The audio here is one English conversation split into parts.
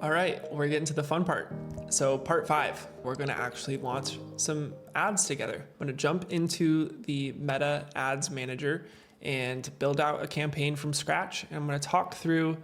All right, we're getting to the fun part. So part 5, we're gonna actually launch some ads together. I'm gonna jump into the Meta Ads Manager and build out a campaign from scratch. And I'm gonna talk through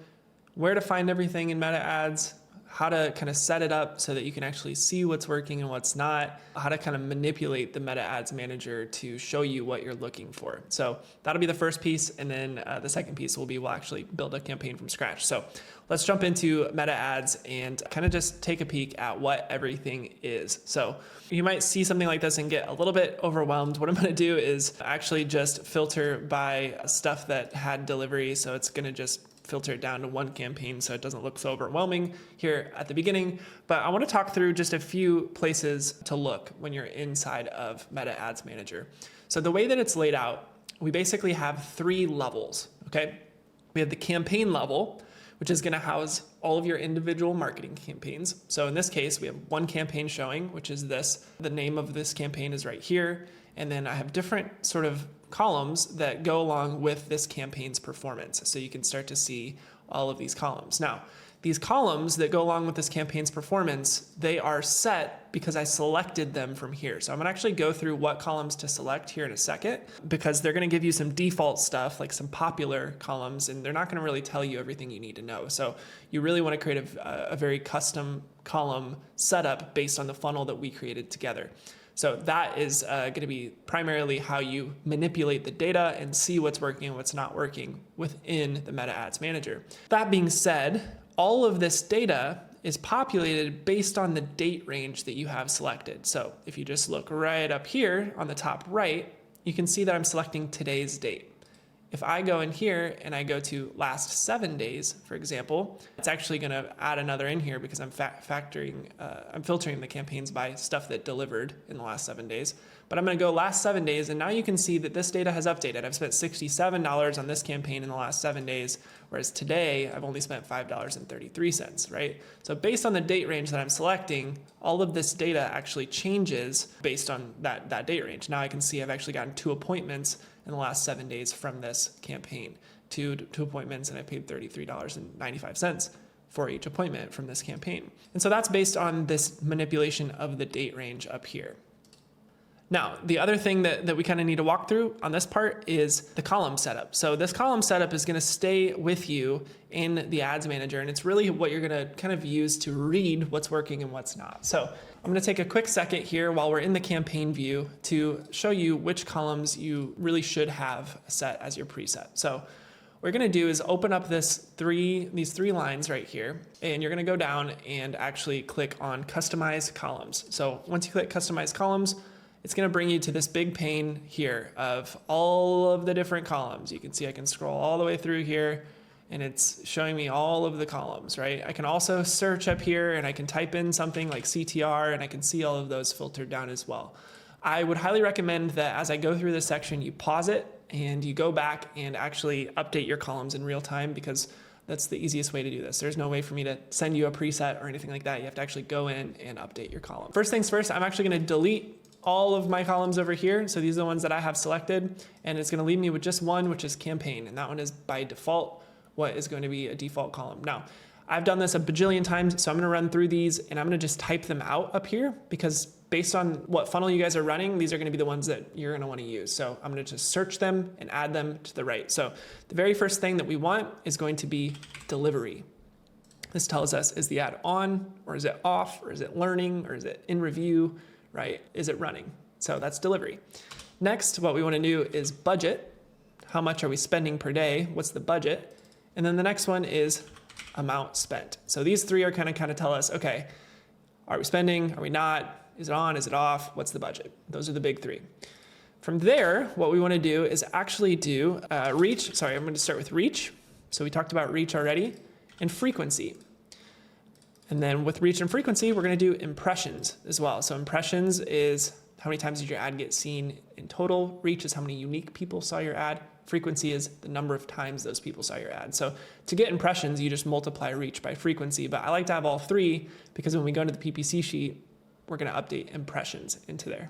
where to find everything in Meta Ads, how to kind of set it up so that you can actually see what's working and what's not, how to kind of manipulate the Meta Ads Manager to show you what you're looking for. So that'll be the first piece. And then the second piece will be we'll actually build a campaign from scratch. So let's jump into Meta Ads and kind of just take a peek at what everything is. So you might see something like this and get a little bit overwhelmed. What I'm going to do is actually just filter by stuff that had delivery. So it's going to just filter it down to one campaign so it doesn't look so overwhelming here at the beginning. But I want to talk through just a few places to look when you're inside of Meta Ads Manager. So the way that it's laid out, we basically have 3 levels, okay? We have the campaign level, which is going to house all of your individual marketing campaigns. So in this case, we have one campaign showing, which is this. The name of this campaign is right here. And then I have different sort of columns that go along with this campaign's performance. So you can start to see all of these columns. Now, these columns that go along with this campaign's performance, they are set because I selected them from here. So I'm gonna actually go through what columns to select here in a second, because they're gonna give you some default stuff, like some popular columns, and they're not gonna really tell you everything you need to know. So you really wanna create a very custom column setup based on the funnel that we created together. So that is going to be primarily how you manipulate the data and see what's working and what's not working within the Meta Ads Manager. That being said, all of this data is populated based on the date range that you have selected. So if you just look right up here on the top right, you can see that I'm selecting today's date. If I go in here and I go to last 7 days, for example, it's actually going to add another in here because I'm I'm filtering the campaigns by stuff that delivered in the last 7 days. But I'm going to go last 7 days, and now you can see that this data has updated. I've spent $67 on this campaign in the last 7 days, whereas today I've only spent $5.33, right? So based on the date range that I'm selecting, all of this data actually changes based on that date range. Now I can see I've actually gotten 2 appointments in the last 7 days from this campaign, two appointments, and I paid $33.95 for each appointment from this campaign. And so that's based on this manipulation of the date range up here. Now, the other thing that we kind of need to walk through on this part is the column setup. So this column setup is going to stay with you in the Ads Manager, and it's really what you're going to kind of use to read what's working and what's not. So I'm going to take a quick second here while we're in the campaign view to show you which columns you really should have set as your preset. So what you're going to do is open up these three lines right here, and you're going to go down and actually click on Customize Columns. So once you click Customize Columns, it's going to bring you to this big pane here of all of the different columns. You can see I can scroll all the way through here, and it's showing me all of the columns, right? I can also search up here, and I can type in something like CTR, and I can see all of those filtered down as well. I would highly recommend that as I go through this section, you pause it and you go back and actually update your columns in real time, because that's the easiest way to do this. There's no way for me to send you a preset or anything like that. You have to actually go in and update your column. First things first, I'm actually going to delete all of my columns over here. So these are the ones that I have selected, and it's going to leave me with just one, which is campaign. And that one is by default what is going to be a default column. Now, I've done this a bajillion times, so I'm going to run through these and I'm going to just type them out up here, because based on what funnel you guys are running, these are going to be the ones that you're going to want to use. So I'm going to just search them and add them to the right. So the very first thing that we want is going to be delivery. This tells us, is the ad on, or is it off, or is it learning, or is it in review? Right? Is it running? So that's delivery. Next, what we want to do is budget. How much are we spending per day? What's the budget? And then the next one is amount spent. So these 3 are kind of tell us, okay, are we spending? Are we not? Is it on? Is it off? What's the budget? Those are the big 3. From there, what we want to do is actually do reach. Sorry, I'm going to start with reach. So we talked about reach already, and frequency. And then with reach and frequency, we're going to do impressions as well. So impressions is how many times did your ad get seen in total. Reach is how many unique people saw your ad. Frequency is the number of times those people saw your ad. So to get impressions, you just multiply reach by frequency. But I like to have all 3, because when we go into the PPC sheet, we're going to update impressions into there.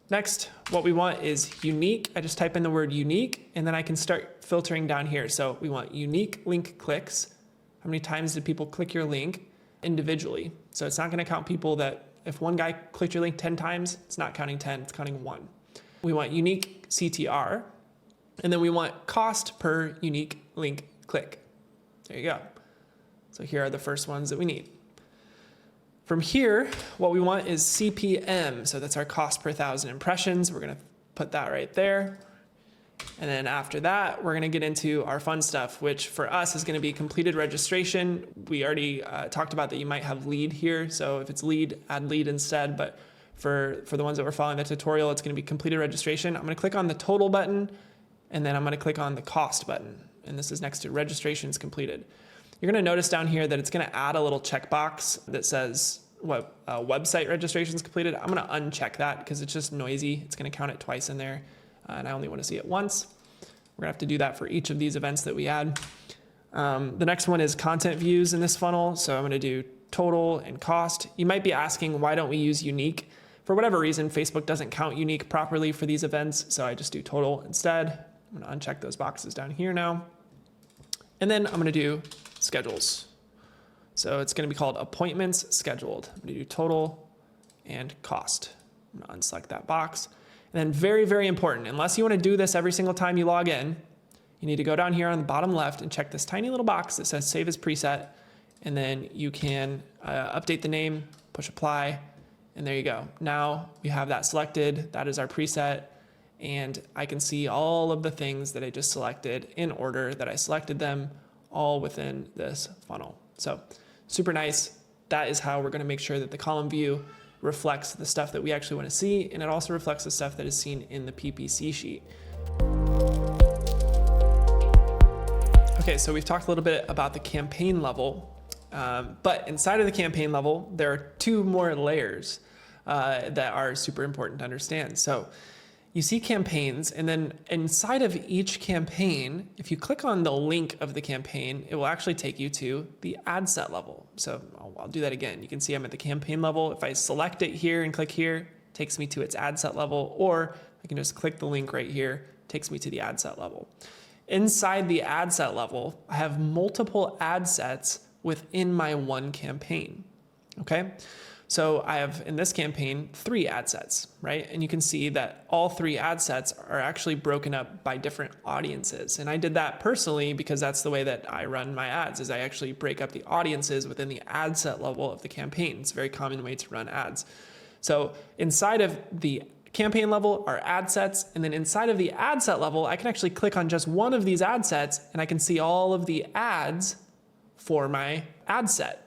Next, what we want is unique. I just type in the word unique, and then I can start filtering down here. So we want unique link clicks. how many times did people click your link individually. So it's not going to count people that if one guy clicked your link 10 times, it's not counting 10, it's counting 1. We want unique CTR, and then we want cost per unique link click. There you go. So here are the first ones that we need. From here, what we want is CPM. So that's our cost per 1,000 impressions. We're going to put that right there. And then after that, we're going to get into our fun stuff, which for us is going to be completed registration. We already talked about that you might have lead here. So if it's lead, add lead instead. But for the ones that were following the tutorial, it's going to be completed registration. I'm going to click on the total button, and then I'm going to click on the cost button. And this is next to registrations completed. You're going to notice down here that it's going to add a little checkbox that says what website registrations completed. I'm going to uncheck that because it's just noisy. It's going to count it twice in there. And I only want to see it once. We're gonna have to do that for each of these events that we add. The next one is content views in this funnel. So I'm gonna do total and cost. You might be asking, why don't we use unique? For whatever reason, Facebook doesn't count unique properly for these events. So I just do total instead. I'm gonna uncheck those boxes down here now. And then I'm gonna do schedules. So it's gonna be called appointments scheduled. I'm gonna do total and cost. I'm gonna unselect that box. And then very, very important, unless you want to do this every single time you log in, you need to go down here on the bottom left and check this tiny little box that says save as preset. And then you can update the name, push apply, and there you go. Now we have that selected. That is our preset. And I can see all of the things that I just selected in order that I selected them all within this funnel. So super nice. That is how we're going to make sure that the column view reflects the stuff that we actually want to see, and it also reflects the stuff that is seen in the PPC sheet. Okay, so we've talked a little bit about the campaign level, but inside of the campaign level, there are two more layers that are super important to understand. So you see campaigns, and then inside of each campaign, if you click on the link of the campaign, it will actually take you to the ad set level. So I'll do that again. You can see I'm at the campaign level. If I select it here and click here, it takes me to its ad set level, or I can just click the link right here, it takes me to the ad set level. Inside the ad set level, I have multiple ad sets within my one campaign, okay? So I have, in this campaign, 3 ad sets, right? And you can see that all 3 ad sets are actually broken up by different audiences. And I did that personally because that's the way that I run my ads, is I actually break up the audiences within the ad set level of the campaign. It's a very common way to run ads. So inside of the campaign level are ad sets, and then inside of the ad set level, I can actually click on just one of these ad sets and I can see all of the ads for my ad set.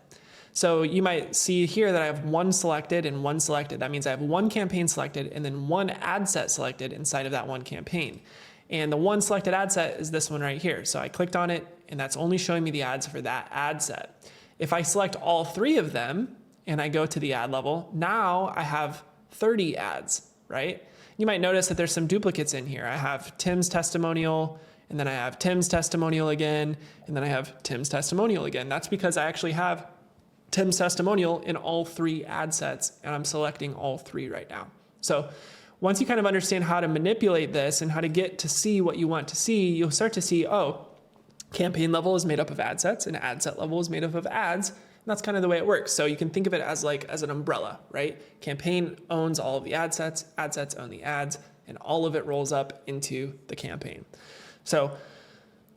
So you might see here that I have 1 selected and 1 selected. That means I have 1 campaign selected and then 1 ad set selected inside of that 1 campaign. And the 1 selected ad set is this one right here. So I clicked on it and that's only showing me the ads for that ad set. If I select all 3 of them and I go to the ad level, now I have 30 ads, right? You might notice that there's some duplicates in here. I have Tim's testimonial, and then I have Tim's testimonial again, and then I have Tim's testimonial again. That's because I actually have Tim's testimonial in all 3 ad sets, and I'm selecting all 3 right now. So once you kind of understand how to manipulate this and how to get to see what you want to see, you'll start to see, oh, campaign level is made up of ad sets and ad set level is made up of ads. And that's kind of the way it works. So you can think of it as as an umbrella, right? Campaign owns all of the ad sets own the ads, and all of it rolls up into the campaign. So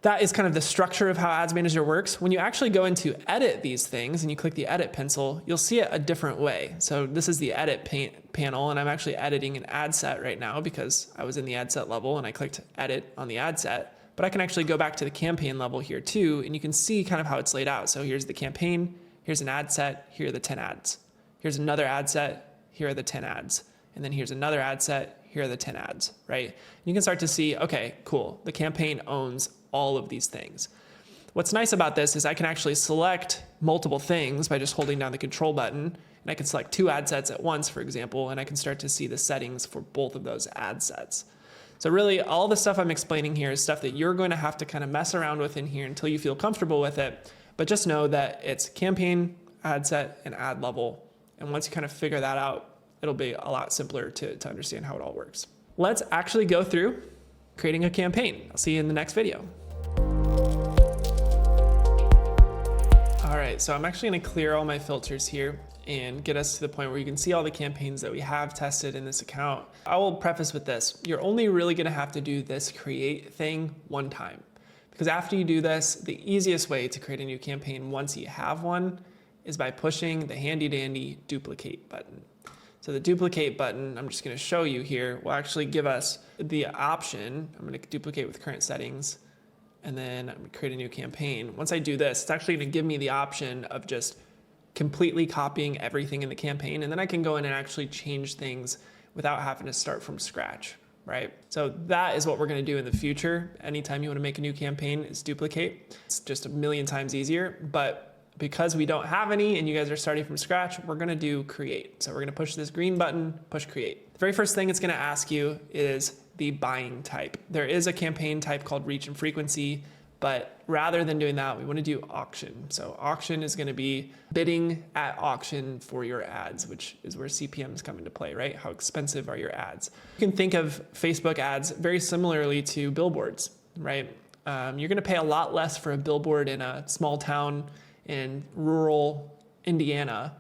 that is kind of the structure of how Ads Manager works. When you actually go into edit these things and you click the edit pencil, you'll see it a different way. So this is the edit panel, and I'm actually editing an ad set right now because I was in the ad set level and I clicked edit on the ad set. But I can actually go back to the campaign level here too, and you can see kind of how it's laid out. So here's the campaign, here's an ad set, here are the 10 ads. Here's another ad set, here are the 10 ads. And then here's another ad set, here are the 10 ads, right? And you can start to see, okay, cool, the campaign owns all of these things. What's nice about this is I can actually select multiple things by just holding down the control button, and I can select 2 ad sets at once, for example, and I can start to see the settings for both of those ad sets. So really all the stuff I'm explaining here is stuff that you're going to have to kind of mess around with in here until you feel comfortable with it, but just know that it's campaign, ad set, and ad level. And once you kind of figure that out, it'll be a lot simpler to understand how it all works. Let's actually go through creating a campaign. I'll see you in the next video. right, so I'm actually gonna clear all my filters here and get us to the point where you can see all the campaigns that we have tested in this account. I will preface with this. You're only really gonna have to do this create thing one time. Because after you do this, the easiest way to create a new campaign once you have one is by pushing the handy dandy duplicate button. So the duplicate button, I'm just gonna show you here, will actually give us the option. I'm gonna duplicate with current settings, and then I'm gonna create a new campaign. Once I do this, it's actually gonna give me the option of just completely copying everything in the campaign, and then I can go in and actually change things without having to start from scratch, right? So that is what we're gonna do in the future. Anytime you wanna make a new campaign, is duplicate. It's just a million times easier, but because we don't have any and you guys are starting from scratch, we're gonna do create. So we're gonna push this green button, push create. The very first thing it's gonna ask you is the buying type. There is a campaign type called reach and frequency, but rather than doing that, we want to do auction. So auction is going to be bidding at auction for your ads, which is where CPMs come into play, right? How expensive are your ads? You can think of Facebook ads very similarly to billboards, right? You're going to pay a lot less for a billboard in a small town in rural Indiana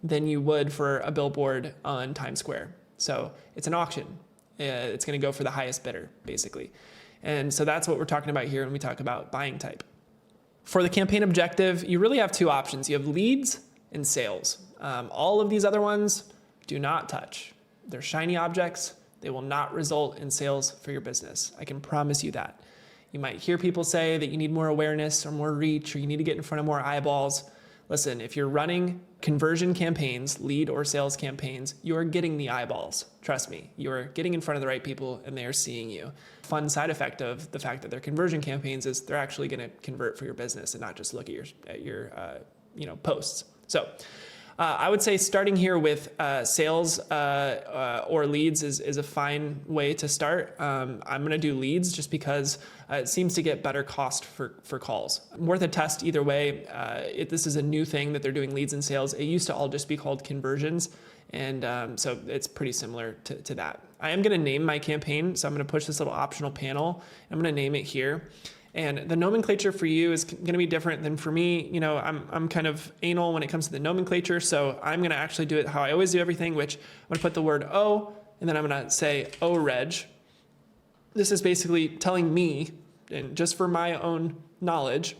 than you would for a billboard on Times Square. So it's an auction. It's going to go for the highest bidder, basically. And so that's what we're talking about here when we talk about buying type. For the campaign objective, you really have two options. You have leads and sales. All of these other ones, do not touch. They're shiny objects. They will not result in sales for your business. I can promise you that. You might hear people say that you need more awareness or more reach, or you need to get in front of more eyeballs. Listen, if you're running conversion campaigns, lead or sales campaigns, you are getting the eyeballs. Trust me, you are getting in front of the right people and they are seeing you. Fun side effect of the fact that they're conversion campaigns is they're actually going to convert for your business and not just look at your posts. So I would say starting here with sales or leads is a fine way to start. I'm going to do leads just because it seems to get better cost for calls. Worth a test either way. This is a new thing that they're doing, leads and sales. It used to all just be called conversions. And so it's pretty similar to that. I am going to name my campaign. So I'm going to push this little optional panel. I'm going to name it here. And the nomenclature for you is going to be different than for me. You know, I'm kind of anal when it comes to the nomenclature. So I'm going to actually do it how I always do everything, which I'm going to put the word O, and then I'm going to say O reg. This is basically telling me, and just for my own knowledge,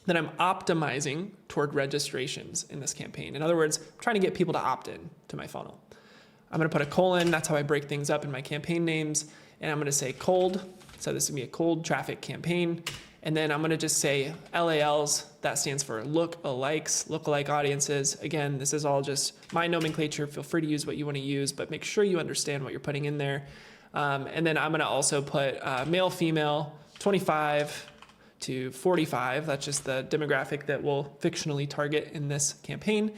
that I'm optimizing toward registrations in this campaign. In other words, I'm trying to get people to opt in to my funnel. I'm going to put a colon. That's how I break things up in my campaign names. And I'm going to say cold. So this would be a cold traffic campaign. And then I'm going to just say LALs. That stands for lookalikes, lookalike audiences. Again, this is all just my nomenclature. Feel free to use what you want to use, but make sure you understand what you're putting in there. And then I'm going to also put male, female, 25 to 45. That's just the demographic that we'll fictionally target in this campaign.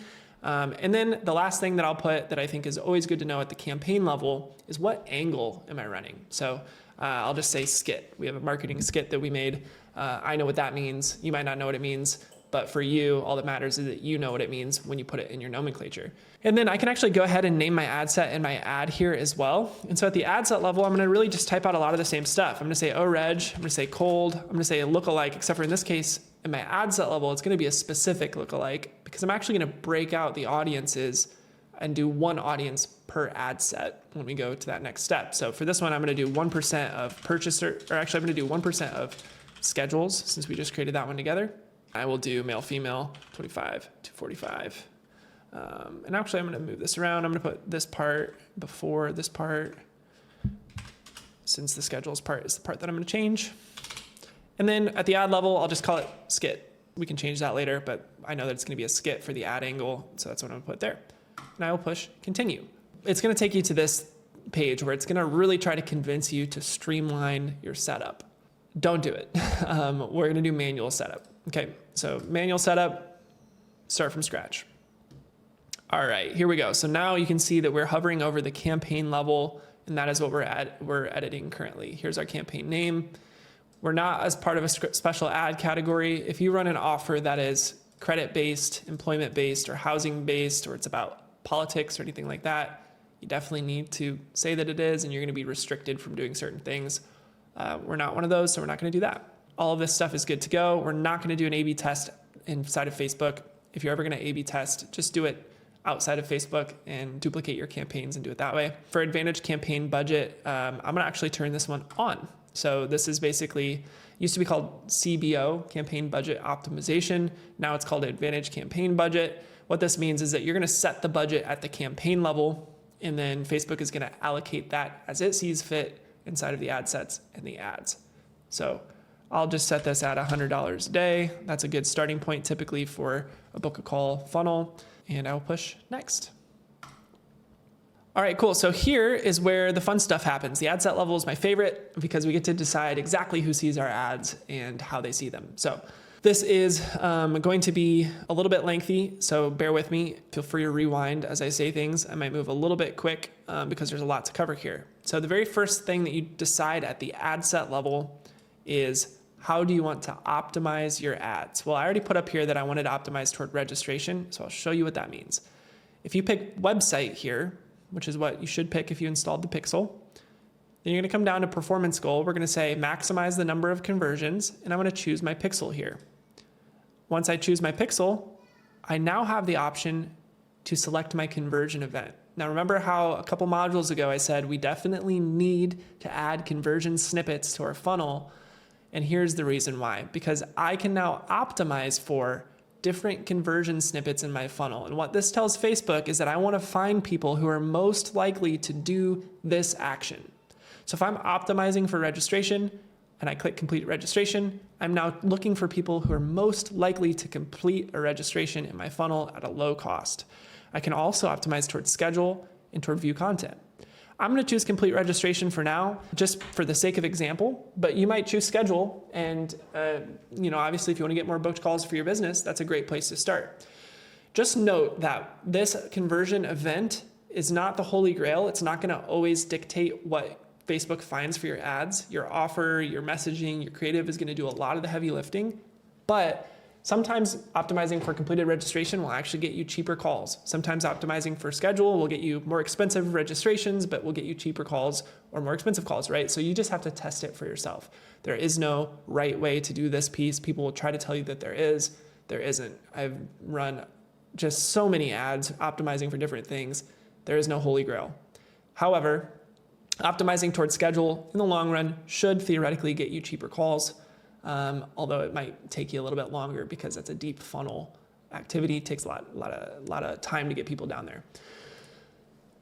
And then the last thing that I'll put that I think is always good to know at the campaign level is what angle am I running? So I'll just say skit. We have a marketing skit that we made. I know what that means. You might not know what it means, but for you, all that matters is that you know what it means when you put it in your nomenclature. And then I can actually go ahead and name my ad set and my ad here as well. And so at the ad set level, I'm going to really just type out a lot of the same stuff. I'm going to say O-reg, I'm going to say cold, I'm going to say lookalike, except for in this case, in my ad set level, it's going to be a specific lookalike because I'm actually going to break out the audiences and do one audience per ad set when we go to that next step. So for this one, I'm going to do 1% of purchaser, or actually I'm going to do 1% of schedules since we just created that one together. I will do male, female, 25 to 45. And actually I'm going to move this around. I'm going to put this part before this part since the schedules part is the part that I'm going to change. And then at the ad level, I'll just call it skit. We can change that later, but I know that it's going to be a skit for the ad angle. So that's what I'm going to put there. And I will push continue. It's going to take you to this page where it's going to really try to convince you to streamline your setup. Don't do it. We're going to do manual setup. Okay, so manual setup, start from scratch. All right, here we go. So now you can see that we're hovering over the campaign level, and that is what we're editing currently. Here's our campaign name. We're not as part of a special ad category. If you run an offer that is credit-based, employment-based, or housing-based, or it's about politics or anything like that, you definitely need to say that it is, and you're going to be restricted from doing certain things. We're not one of those, so we're not going to do that. All of this stuff is good to go. We're not going to do an A/B test inside of Facebook. If you're ever going to A/B test, just do it outside of Facebook and duplicate your campaigns and do it that way. For Advantage campaign budget, I'm going to actually turn this one on. So this is basically, used to be called CBO, campaign budget optimization. Now it's called Advantage campaign budget. What this means is that you're going to set the budget at the campaign level, and then Facebook is going to allocate that as it sees fit inside of the ad sets and the ads. So I'll just set this at $100 a day. That's a good starting point typically for a book a call funnel, and I'll push next. All right, cool. So here is where the fun stuff happens. The ad set level is my favorite because we get to decide exactly who sees our ads and how they see them. So this is going to be a little bit lengthy, so bear with me. Feel free to rewind as I say things. I might move a little bit quick because there's a lot to cover here. So the very first thing that you decide at the ad set level is how do you want to optimize your ads? Well, I already put up here that I wanted to optimize toward registration, so I'll show you what that means. If you pick website here, which is what you should pick if you installed the Pixel, then you're going to come down to performance goal. We're going to say maximize the number of conversions, and I'm going to choose my pixel here. Once I choose my pixel, I now have the option to select my conversion event. Now remember how a couple modules ago I said we definitely need to add conversion snippets to our funnel, and here's the reason why. Because I can now optimize for different conversion snippets in my funnel. And what this tells Facebook is that I want to find people who are most likely to do this action. So if I'm optimizing for registration and I click complete registration, I'm now looking for people who are most likely to complete a registration in my funnel at a low cost. I can also optimize towards schedule and toward view content. I'm going to choose complete registration for now, just for the sake of example, but you might choose schedule. And, obviously if you want to get more booked calls for your business, that's a great place to start. Just note that this conversion event is not the holy grail. It's not going to always dictate what Facebook finds for your ads. Your offer, your messaging, your creative is going to do a lot of the heavy lifting, but sometimes optimizing for completed registration will actually get you cheaper calls. Sometimes optimizing for schedule will get you more expensive registrations, but will get you cheaper calls or more expensive calls, right? So you just have to test it for yourself. There is no right way to do this piece. People will try to tell you that there is. There isn't. I've run just so many ads optimizing for different things. There is no holy grail. However, optimizing towards schedule in the long run should theoretically get you cheaper calls. Although it might take you a little bit longer because that's a deep funnel activity. It takes a lot of time to get people down there.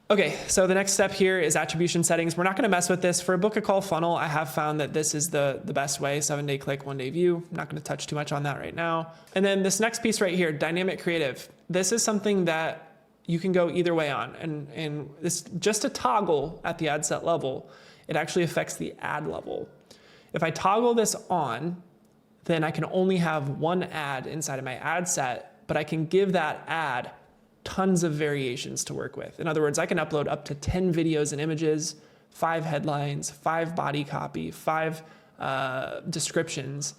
Okay, so the next step here is attribution settings. We're not going to mess with this. For a book a call funnel, I have found that this is the best way, 7-day click, 1-day view. I'm not going to touch too much on that right now. And then this next piece right here, dynamic creative. This is something that you can go either way on. And this just a toggle at the ad set level, it actually affects the ad level. If I toggle this on, then I can only have one ad inside of my ad set, but I can give that ad tons of variations to work with. In other words, I can upload up to 10 videos and images, 5 headlines, 5 body copy, 5 descriptions,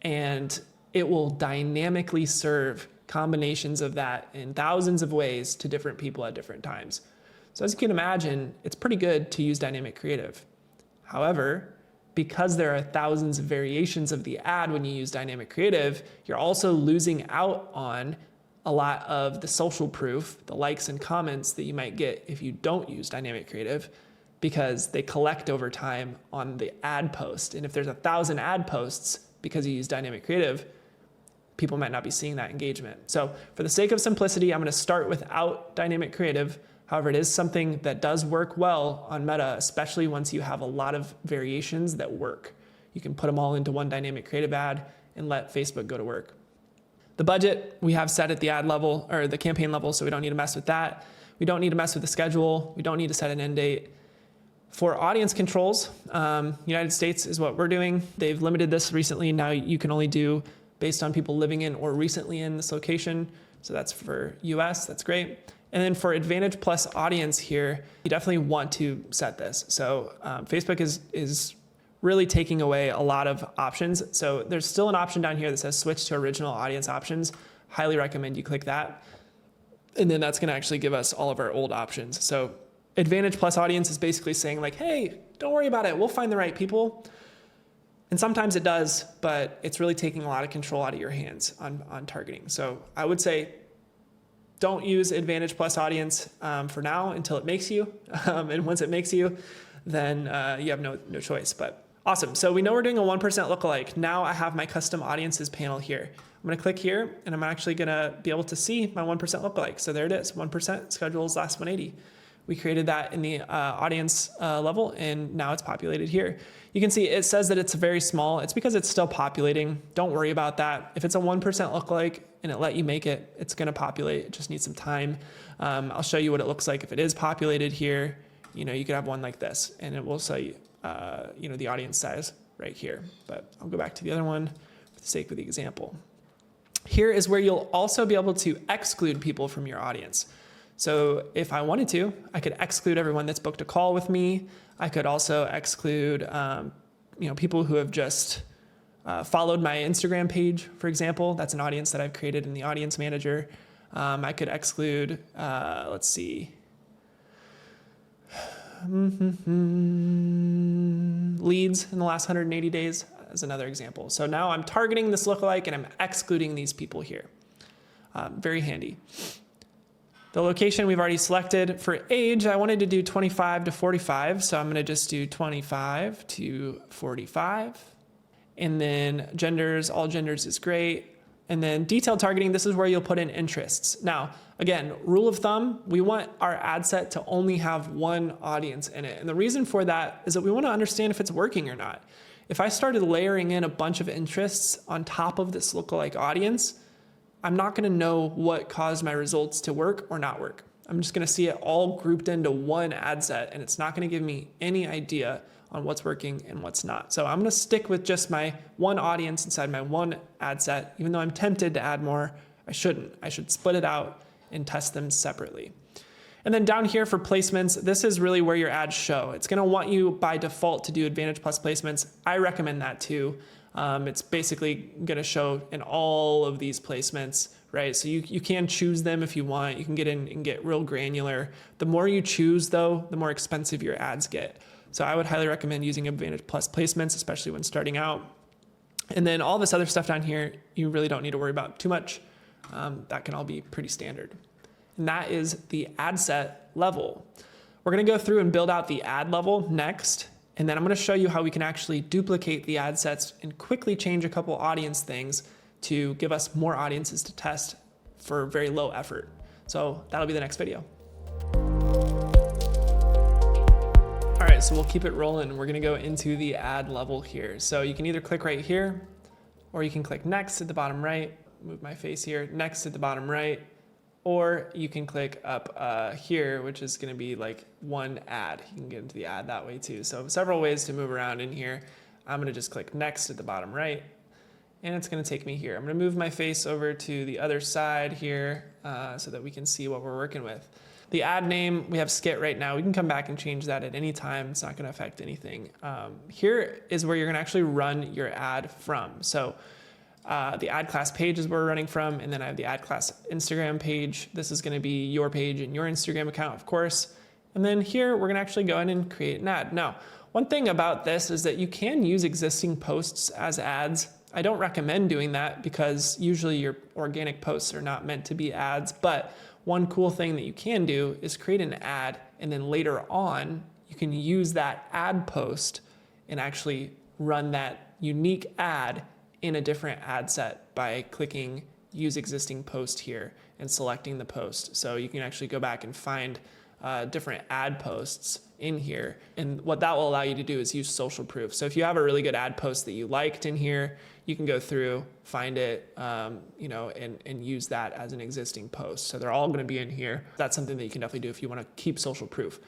and it will dynamically serve combinations of that in thousands of ways to different people at different times. So as you can imagine, it's pretty good to use dynamic creative. However, because there are thousands of variations of the ad when you use dynamic creative, you're also losing out on a lot of the social proof, the likes and comments that you might get if you don't use dynamic creative, because they collect over time on the ad post. And if there's 1,000 ad posts because you use dynamic creative, people might not be seeing that engagement. So for the sake of simplicity, I'm going to start without dynamic creative. However, it is something that does work well on Meta, especially once you have a lot of variations that work. You can put them all into one dynamic creative ad and let Facebook go to work. The budget we have set at the ad level or the campaign level, so we don't need to mess with that. We don't need to mess with the schedule. We don't need to set an end date. For audience controls, United States is what we're doing. They've limited this recently. Now you can only do based on people living in or recently in this location. So that's for US, that's great. And then for Advantage Plus audience here, you definitely want to set this. So Facebook is really taking away a lot of options. So there's still an option down here that says switch to original audience options. Highly recommend you click that. And then that's going to actually give us all of our old options. So Advantage Plus audience is basically saying like, hey, don't worry about it. We'll find the right people. And sometimes it does, but it's really taking a lot of control out of your hands on targeting. So I would say don't use Advantage Plus Audience for now until it makes you. And once it makes you, then you have no choice. But awesome. So we know we're doing a 1% lookalike. Now I have my custom audiences panel here. I'm going to click here, and I'm actually going to be able to see my 1% lookalike. So there it is, 1% schedules last 180. We created that in the audience level, and now it's populated here. You can see it says that it's very small. It's because it's still populating. Don't worry about that. If it's a 1% lookalike and it let you make it, it's going to populate. It just needs some time. I'll show you what it looks like if it is populated here. You could have one like this, and it will say, the audience size right here. But I'll go back to the other one for the sake of the example. Here is where you'll also be able to exclude people from your audience. So if I wanted to, I could exclude everyone that's booked a call with me. I could also exclude, people who have just followed my Instagram page, for example. That's an audience that I've created in the audience manager. I could exclude, let's see, leads in the last 180 days as another example. So now I'm targeting this lookalike and I'm excluding these people here. Very handy. The location we've already selected. For age, I wanted to do 25 to 45, so I'm going to just do 25 to 45. And then genders, all genders is great. And then detailed targeting, this is where you'll put in interests. Now, again, rule of thumb, we want our ad set to only have one audience in it. And the reason for that is that we want to understand if it's working or not. If I started layering in a bunch of interests on top of this lookalike audience, I'm not going to know what caused my results to work or not work. I'm just going to see it all grouped into one ad set, and it's not going to give me any idea on what's working and what's not. So I'm going to stick with just my one audience inside my one ad set. Even though I'm tempted to add more, I shouldn't. I should split it out and test them separately. And then down here for placements, this is really where your ads show. It's going to want you by default to do Advantage Plus placements. I recommend that too. It's basically going to show in all of these placements, right? So you can choose them if you want. You can get in and get real granular. The more you choose, though, the more expensive your ads get. So I would highly recommend using Advantage Plus placements, especially when starting out. And then all this other stuff down here, you really don't need to worry about too much. That can all be pretty standard. And that is the ad set level. We're going to go through and build out the ad level next. And then I'm going to show you how we can actually duplicate the ad sets and quickly change a couple audience things to give us more audiences to test for very low effort. So that'll be the next video. All right, so we'll keep it rolling. We're going to go into the ad level here. So you can either click right here, or you can click next at the bottom right, move my face here, next at the bottom right, or you can click up here, which is going to be like one ad. You can get into the ad that way too. So several ways to move around in here. I'm going to just click next at the bottom right, and it's going to take me here. I'm going to move my face over to the other side here so that we can see what we're working with. The ad name, we have skit right now. We can come back and change that at any time. It's not going to affect anything. Here is where you're going to actually run your ad from. So the AdClass page is where we're running from, and then I have the AdClass Instagram page. This is going to be your page and your Instagram account, of course. And then here, we're going to actually go in and create an ad. Now, one thing about this is that you can use existing posts as ads. I don't recommend doing that because usually your organic posts are not meant to be ads, but one cool thing that you can do is create an ad, and then later on, you can use that ad post and actually run that unique ad in a different ad set by clicking use existing post here and selecting the post. So you can actually go back and find different ad posts in here. And what that will allow you to do is use social proof. So if you have a really good ad post that you liked in here, you can go through, find it, and use that as an existing post. So they're all going to be in here. That's something that you can definitely do if you want to keep social proof.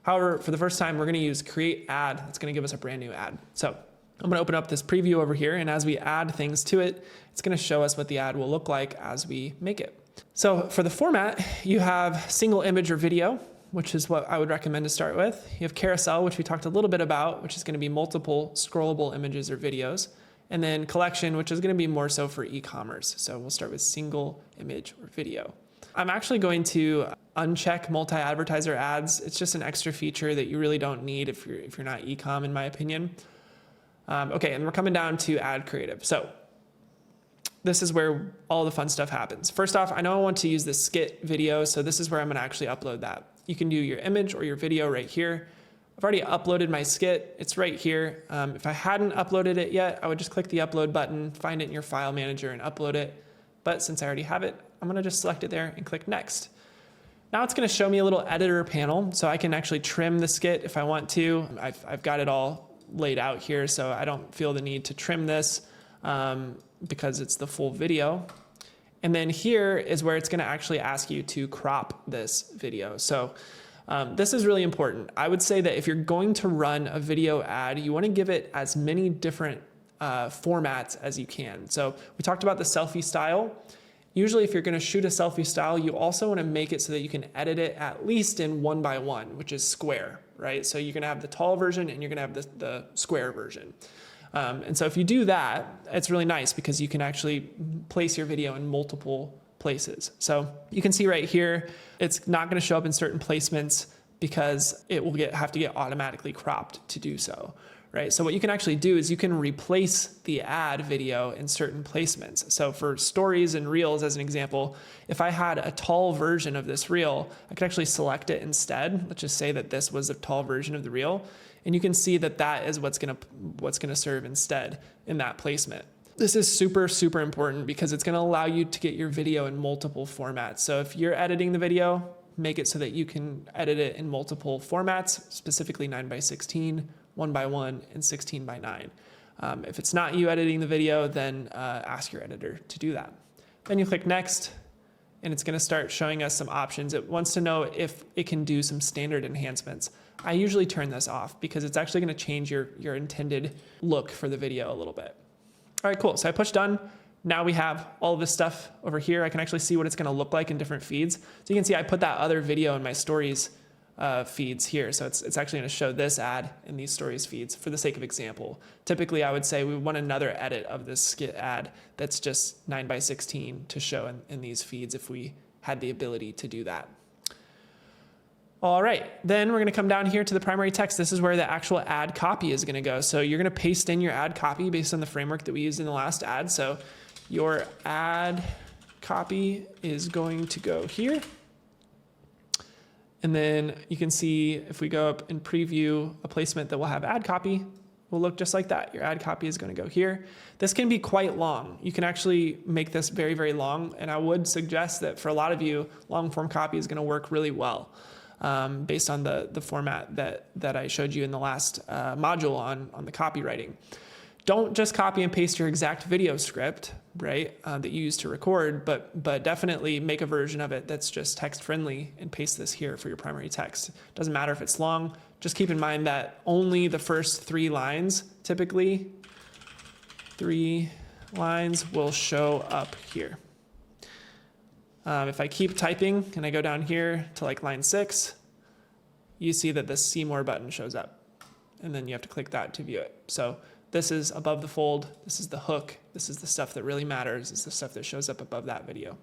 However, for the first time, we're going to use create ad. That's going to give us a brand new ad. So I'm going to open up this preview over here, and as we add things to it, it's going to show us what the ad will look like as we make it. So for the format, you have single image or video, which is what I would recommend to start with. You have carousel, which we talked a little bit about, which is going to be multiple scrollable images or videos. And then collection, which is going to be more so for e-commerce. So we'll start with single image or video. I'm actually going to uncheck multi-advertiser ads. It's just an extra feature that you really don't need if you're not e-com, in my opinion. Okay, and we're coming down to add creative. So this is where all the fun stuff happens. First off, I know I want to use the skit video, so this is where I'm gonna actually upload that. You can do your image or your video right here. I've already uploaded my skit, it's right here. If I hadn't uploaded it yet, I would just click the upload button, find it in your file manager and upload it. But since I already have it, I'm gonna just select it there and click next. Now it's gonna show me a little editor panel, so I can actually trim the skit if I want to. I've got it all laid out here, so I don't feel the need to trim this because it's the full video. And then here is where it's gonna actually ask you to crop this video. So this is really important. I would say that if you're going to run a video ad, you wanna give it as many different formats as you can. So we talked about the selfie style. Usually if you're gonna shoot a selfie style, you also wanna make it so that you can edit it at least in 1x1, which is square, right? So you're gonna have the tall version and you're gonna have the square version. And so if you do that, it's really nice because you can actually place your video in multiple places. So you can see right here, it's not gonna show up in certain placements because it will have to get automatically cropped to do so, right? So what you can actually do is you can replace the ad video in certain placements. So for stories and reels, as an example, if I had a tall version of this reel, I could actually select it instead. Let's just say that this was a tall version of the reel. And you can see that that is what's gonna serve instead in that placement. This is super, super important because it's gonna allow you to get your video in multiple formats. So if you're editing the video, make it so that you can edit it in multiple formats, specifically 9x16, 1x1, and 16x9. If it's not you editing the video, then ask your editor to do that. Then you click next, and it's gonna start showing us some options. It wants to know if it can do some standard enhancements. I usually turn this off because it's actually gonna change your intended look for the video a little bit. All right, cool, so I push done. Now we have all of this stuff over here. I can actually see what it's gonna look like in different feeds. So you can see I put that other video in my stories feeds here. So it's actually gonna show this ad in these stories feeds for the sake of example. Typically, I would say we want another edit of this skit ad that's just 9x16 to show in these feeds if we had the ability to do that. All right, then we're gonna come down here to the primary text. This is where the actual ad copy is gonna go. So you're gonna paste in your ad copy based on the framework that we used in the last ad. So your ad copy is going to go here. And then you can see if we go up and preview a placement that will have ad copy, will look just like that. Your ad copy is gonna go here. This can be quite long. You can actually make this very, very long. And I would suggest that for a lot of you, long form copy is gonna work really well. Based on the format that I showed you in the last module on the copywriting. Don't just copy and paste your exact video script, right, that you use to record, but definitely make a version of it that's just text friendly and paste this here for your primary text. Doesn't matter if it's long, just keep in mind that only the first 3 lines, typically 3 lines will show up here. If I keep typing and I go down here to like line 6, you see that the see more button shows up. And then you have to click that to view it. So this is above the fold. This is the hook. This is the stuff that really matters. It's the stuff that shows up above that video.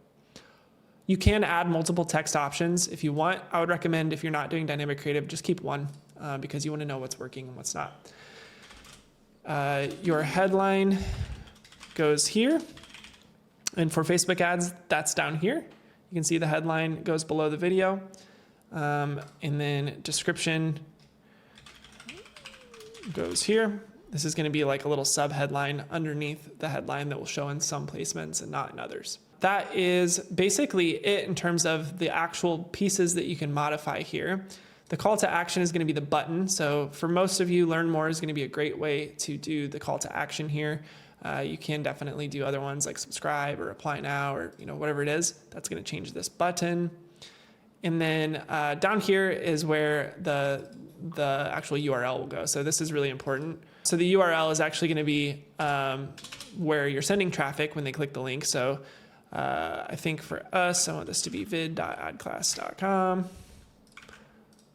You can add multiple text options if you want. I would recommend if you're not doing dynamic creative, just keep one because you want to know what's working and what's not. Your headline goes here. And for Facebook ads, that's down here. You can see the headline goes below the video. And then description goes here. This is gonna be like a little sub headline underneath the headline that will show in some placements and not in others. That is basically it in terms of the actual pieces that you can modify here. The call to action is gonna be the button. So for most of you, Learn More is gonna be a great way to do the call to action here. You can definitely do other ones like subscribe or apply now or whatever it is. That's going to change this button. And then down here is where the actual URL will go. So this is really important. So the URL is actually going to be where you're sending traffic when they click the link. So I think for us, I want this to be vid.adclass.com.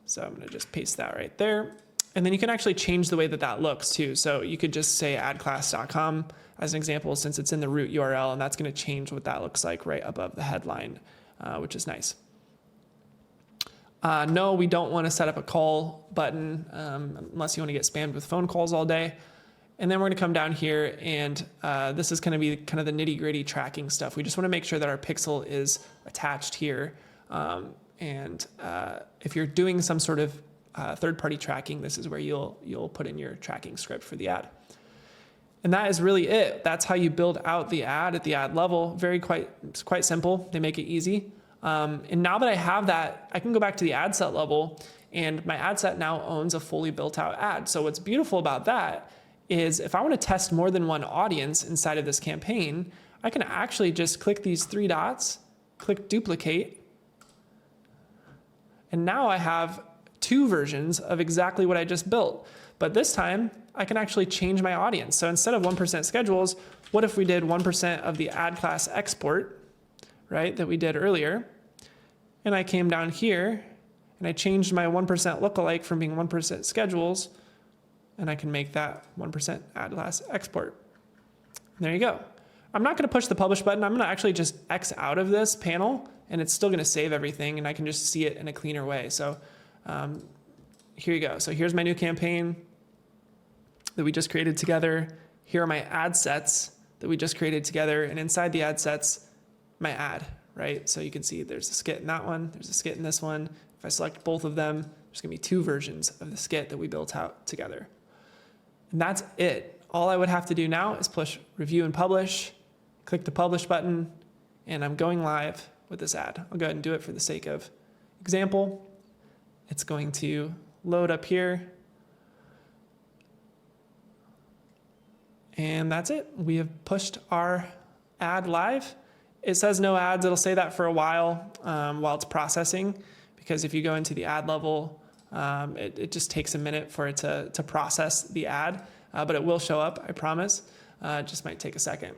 So I'm going to just paste that right there. And then you can actually change the way that looks too. So you could just say adclass.com as an example, since it's in the root URL, and that's gonna change what that looks like right above the headline, which is nice. No, we don't wanna set up a call button unless you wanna get spammed with phone calls all day. And then we're gonna come down here and this is gonna be kind of the nitty gritty tracking stuff. We just wanna make sure that our pixel is attached here. If you're doing some sort of third-party tracking, this is where you'll put in your tracking script for the ad. And that is really it. That's how you build out the ad at the ad level. It's quite simple. They make it easy. And now that I have that, I can go back to the ad set level, and my ad set now owns a fully built out ad. So what's beautiful about that is if I want to test more than one audience inside of this campaign, I can actually just click these 3 dots, click duplicate, and now I have 2 versions of exactly what I just built. But this time I can actually change my audience. So instead of 1% schedules, what if we did 1% of the AdClass export, right, that we did earlier? And I came down here and I changed my 1% lookalike from being 1% schedules, and I can make that 1% AdClass export. And there you go. I'm not gonna push the publish button. I'm gonna actually just X out of this panel, and it's still gonna save everything, and I can just see it in a cleaner way. So here you go. So here's my new campaign that we just created together. Here are my ad sets that we just created together, and inside the ad sets, my ad, right? So you can see there's a skit in that one, there's a skit in this one. If I select both of them, there's gonna be 2 versions of the skit that we built out together. And that's it. All I would have to do now is push review and publish, click the publish button, and I'm going live with this ad. I'll go ahead and do it for the sake of example. It's going to load up here. And that's it. We have pushed our ad live. It says no ads. It'll say that for a while it's processing, because if you go into the ad level, it just takes a minute for it to process the ad, but it will show up, I promise. It just might take a second.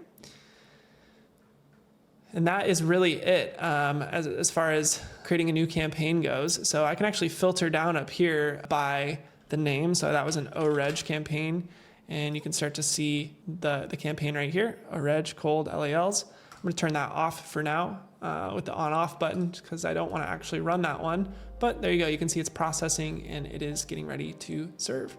And that is really it as far as creating a new campaign goes. So I can actually filter down up here by the name. So that was an OReg campaign. And you can start to see the campaign right here, OReg cold LALs. I'm gonna turn that off for now with the on off button, because I don't wanna actually run that one. But there you go, you can see it's processing and it is getting ready to serve.